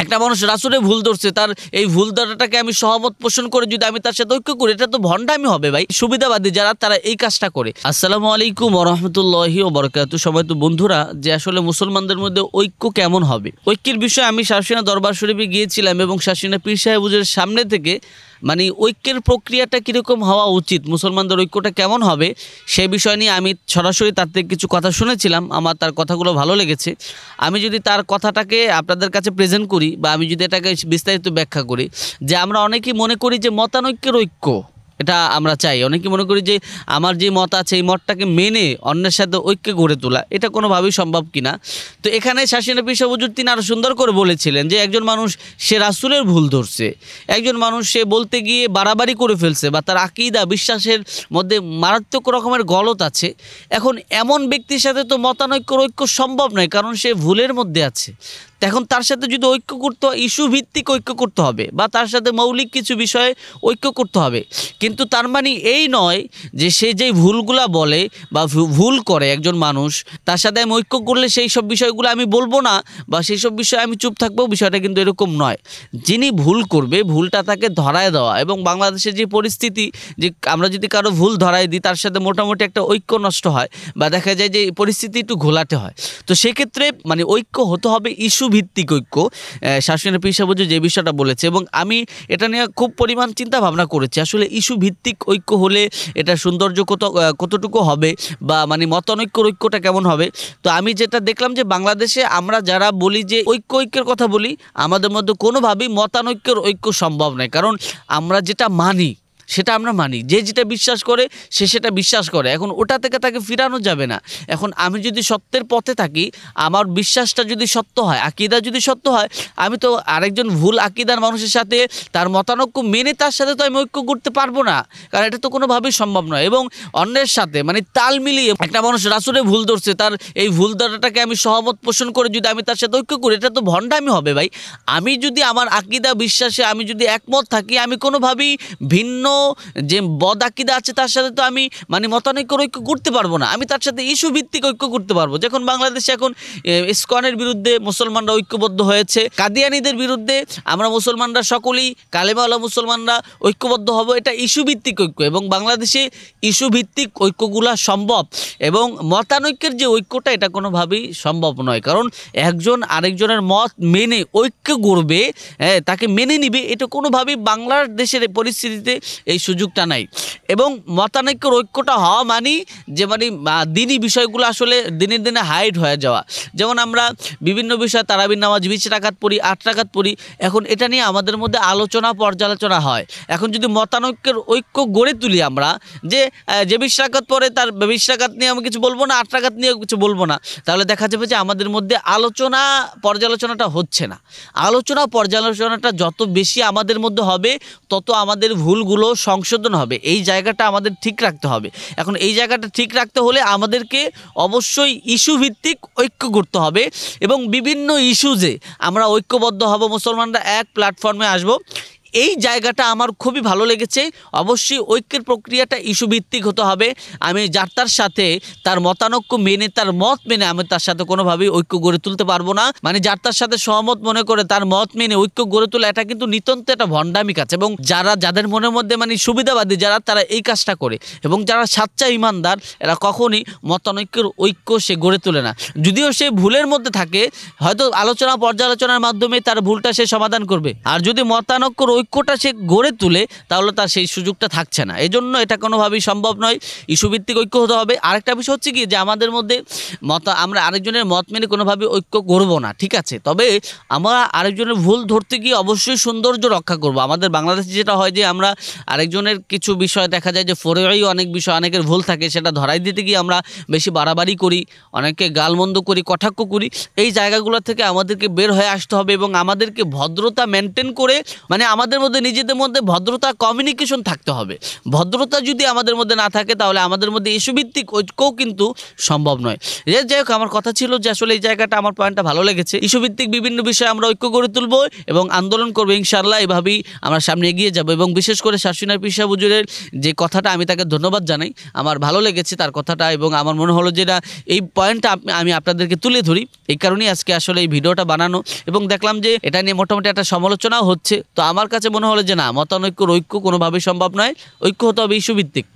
একটা মানুষ রাসূলের ভুল ধরছে, তার এই ভুল ধরাটাকে আমি সহমত পোষণ করে যদি আমি তার সাথে ঐক্য করি, এটা তো ভণ্ডামি হবে ভাই। সুবিধাবাদী যারা, তারা এই কাজটা করে। আসসালামু আলাইকুম ওয়া রাহমাতুল্লাহি ওয়া বারাকাতুহু। সবাই তো বন্ধুরা, যে আসলে মুসলমানদের মধ্যে ঐক্য কেমন হবে, ঐক্যের বিষয়ে আমি শাসিনা দরবার শরীফে গিয়েছিলাম এবং শাসিনা পীর সাহেব হুজুরের সামনে থেকে মানে ঐক্যের প্রক্রিয়াটা কীরকম হওয়া উচিত, মুসলমানদের ঐক্যটা কেমন হবে, সেই বিষয় নিয়ে আমি সরাসরি তার থেকে কিছু কথা শুনেছিলাম। আমার তার কথাগুলো ভালো লেগেছে। আমি যদি তার কথাটাকে আপনাদের কাছে প্রেজেন্ট করি বা আমি যদি এটাকে বিস্তারিত ব্যাখ্যা করি, যে আমরা অনেকেই মনে করি যে মতানৈক্যের ঐক্য এটা আমরা চাই। অনেকে মনে করি যে আমার যে মত আছে এই মতটাকে মেনে অন্যের সাথে ঐক্য গড়ে তোলা এটা কোনোভাবেই সম্ভব কিনা। তো এখানে শাসিনা পীর সাহেব হুজুর তিনি আরও সুন্দর করে বলেছিলেন যে একজন মানুষ সে রাসূলের ভুল ধরছে, একজন মানুষ সে বলতে গিয়ে বাড়াবাড়ি করে ফেলছে বা তার আকীদা বিশ্বাসের মধ্যে মারাত্মক রকমের গলত আছে। এখন এমন ব্যক্তির সাথে তো মতানৈক্যর ঐক্য সম্ভব নয়, কারণ সে ভুলের মধ্যে আছে। এখন তার সাথে যদি ঐক্য করতে হয়, ইস্যু ভিত্তিক ঐক্য করতে হবে বা তার সাথে মৌলিক কিছু বিষয়ে ঐক্য করতে হবে। কিন্তু তার মানে এই নয় যে সে যেই ভুলগুলা বলে বা ভুল করে একজন মানুষ, তার সাথে আমি ঐক্য করলে সেই সব বিষয়গুলো আমি বলবো না বা সেই সব বিষয়ে আমি চুপ থাকবো, বিষয়টা কিন্তু এরকম নয়। যিনি ভুল করবে ভুলটা তাকে ধরায় দেওয়া, এবং বাংলাদেশের যে পরিস্থিতি, যে আমরা যদি কারো ভুল ধরায় দিই তার সাথে মোটামুটি একটা ঐক্য নষ্ট হয় বা দেখা যায় যে পরিস্থিতি একটু ঘোলাটে হয়। তো সেক্ষেত্রে মানে ঐক্য হতে হবে ইস্যু ভিত্তিক ঐক্য। শাসিনা পীর সাহেব যে বিষয়টা বলেছে, এবং আমি এটা নিয়ে খুব পরিমাণ চিন্তা ভাবনা করেছি, আসলে ইস্যু ভিত্তিক ঐক্য হলে এটা সৌন্দর্য কতটুকু হবে বা মানে মতানৈক্যর ঐক্যটা কেমন হবে। তো আমি যেটা দেখলাম যে বাংলাদেশে আমরা যারা বলি যে ঐক্যের কথা বলি, আমাদের মধ্যে কোনোভাবেই মতানৈক্যের ঐক্য সম্ভব নয়। কারণ আমরা যেটা মানি সেটা আমরা মানি, যে যেটা বিশ্বাস করে সে সেটা বিশ্বাস করে। এখন ওটা থেকে তাকে ফিরানো যাবে না। এখন আমি যদি সত্যের পথে থাকি, আমার বিশ্বাসটা যদি সত্য হয়, আকীদা যদি সত্য হয়, আমি তো আরেকজন ভুল আকীদার মানুষের সাথে তার মতানৈক্য মেনে তার সাথে তো আমি ঐক্য করতে পারবো না, কারণ এটা তো কোনোভাবেই সম্ভব নয়। এবং অন্যের সাথে মানে তাল মিলিয়ে একটা মানুষ রাসূলের ভুল ধরছে, তার এই ভুল ধরাটাকে আমি সহমত পোষণ করে যদি আমি তার সাথে ঐক্য করি, এটা তো ভণ্ডামি হবে ভাই। আমি যদি আমার আকীদা বিশ্বাসে আমি যদি একমত থাকি, আমি কোনোভাবেই ভিন্ন যে বদ আকীদা আছে তার সাথে তো আমি মানে মতানৈক্যর ঐক্য করতে পারবো না। আমি তার সাথে ইস্যু ভিত্তিক ঐক্য করতে পারবো। যখন বাংলাদেশে এখন ইসকনের বিরুদ্ধে মুসলমানরা ঐক্যবদ্ধ হয়েছে, কাদিয়ানীদের বিরুদ্ধে আমরা মুসলমানরা সকলেই কালেমাওয়ালা মুসলমানরা ঐক্যবদ্ধ হব, এটা ইস্যু ভিত্তিক ঐক্য। এবং বাংলাদেশে ইস্যু ভিত্তিক ঐক্যগুলা সম্ভব, এবং মতানৈক্যের যে ঐক্যটা এটা কোনোভাবেই সম্ভব নয়। কারণ একজন আরেকজনের মত মেনে ঐক্য গড়বে, তাকে মেনে নিবে, এটা কোনোভাবেই বাংলাদেশের পরিস্থিতিতে এই সুযোগটা নাই। এবং মতানৈক্যর ঐক্যটা হওয়া মানে যে মানে দিনই বিষয়গুলো আসলে দিনে দিনে হাইড হয়ে যাওয়া। যেমন আমরা বিভিন্ন বিষয় তারাবির নামাজ 20 রাকাত পড়ি, 8 রাকাত পড়ি, এখন এটা নিয়ে আমাদের মধ্যে আলোচনা পর্যালোচনা হয়। এখন যদি মতানৈক্যের ঐক্য গড়ে তুলি আমরা, যে 20 রাকাত পরে তার 20 রাকাত নিয়ে আমি কিছু বলবো না, 8 রাকাত নিয়ে কিছু বলবো না, তাহলে দেখা যাবে যে আমাদের মধ্যে আলোচনা পর্যালোচনাটা হচ্ছে না। আলোচনা পর্যালোচনাটা যত বেশি আমাদের মধ্যে হবে, তত আমাদের ভুলগুলো সংশোধন হবে। এই জায়গাটা আমাদের ঠিক রাখতে হবে। এখন এই জায়গাটা ঠিক রাখতে হলে আমাদেরকে অবশ্যই ইস্যু ভিত্তিক ঐক্য করতে হবে, এবং বিভিন্ন ইস্যুজে আমরা ঐক্যবদ্ধ হব, মুসলমানরা এক প্ল্যাটফর্মে আসব। এই জায়গাটা আমার খুবই ভালো লেগেছে। অবশ্যই ঐক্যের প্রক্রিয়াটা ইস্যু ভিত্তিক হতে হবে। আমি যার তার সাথে তার মতানৈক্য মেনে, তার মত মেনে আমি তার সাথে কোনোভাবেই ঐক্য গড়ে তুলতে পারবো না। মানে যার তার সাথে সহমত মনে করে তার মত মেনে ঐক্য গড়ে তোলা, এটা কিন্তু নিতান্ত একটা ভণ্ডামি কাজ। এবং যাদের মনের মধ্যে মানে সুবিধাবাদী যারা, তারা এই কাজটা করে, এবং যারা সাচ্চা ইমানদার এরা কখনই মতানৈক্যের ঐক্য সে গড়ে তোলে না। যদিও সে ভুলের মধ্যে থাকে, হয়তো আলোচনা পর্যালোচনার মাধ্যমে তার ভুলটা সে সমাধান করবে। আর যদি মতানৈক্যর ঐক্যটা সে গড়ে তুলে, তাহলে তার সেই সুযোগটা থাকছে না। এই জন্য এটা কোনোভাবেই সম্ভব নয়, ইস্যুভিত্তিক ঐক্য হতে হবে। আরেকটা বিষয় হচ্ছে কি, যে আমাদের মধ্যে আমরা আরেকজনের মত মেনে কোনোভাবে ঐক্য গড়বো না, ঠিক আছে, তবে আমরা আরেকজনের ভুল ধরতে গিয়ে অবশ্যই সৌন্দর্য রক্ষা করব। আমাদের বাংলাদেশে যেটা হয় যে আমরা আরেকজনের কিছু বিষয় দেখা যায় যে ফরেই অনেক বিষয় অনেকের ভুল থাকে, সেটা ধরাই দিতে গিয়ে আমরা বেশি বাড়াবাড়ি করি, অনেকে গালমন্দ করি, কটাক্ষ করি। এই জায়গাগুলো থেকে আমাদেরকে বের হয়ে আসতে হবে, এবং আমাদেরকে ভদ্রতা মেনটেন করে মানে আমাদের আমাদের মধ্যে নিজেদের মধ্যে ভদ্রতা, কমিউনিকেশন থাকতে হবে। ভদ্রতা যদি আমাদের মধ্যে না থাকে তাহলে আমাদের মধ্যে ইস্যুভিত্তিক ঐক্যও কিন্তু সম্ভব নয়। যাই হোক, আমার কথা ছিল যে আসলে এই জায়গাটা আমার পয়েন্টটা ভালো লেগেছে। ইস্যুভিত্তিক বিভিন্ন বিষয়ে আমরা ঐক্য গড়ে তুলবো এবং আন্দোলন করবো ইনশাআল্লাহ। এভাবেই আমরা সামনে এগিয়ে যাব এবং বিশেষ করে শাসিনার পিসা হুজুরের যে কথাটা, আমি তাকে ধন্যবাদ জানাই। আমার ভালো লেগেছে তার কথাটা এবং আমার মনে হলো যে এই পয়েন্টটা আমি আপনাদেরকে তুলে ধরি। এই কারণেই আজকে আসলে এই ভিডিওটা বানানো এবং দেখলাম যে এটা নিয়ে মোটামুটি একটা সমালোচনাও হচ্ছে। তো আমার কাছে মনে হলো যে না, মতানৈক্যর ঐক্য কোনোভাবেই সম্ভব নয়, ঐক্য হতে হবে ইস্যুভিত্তিক।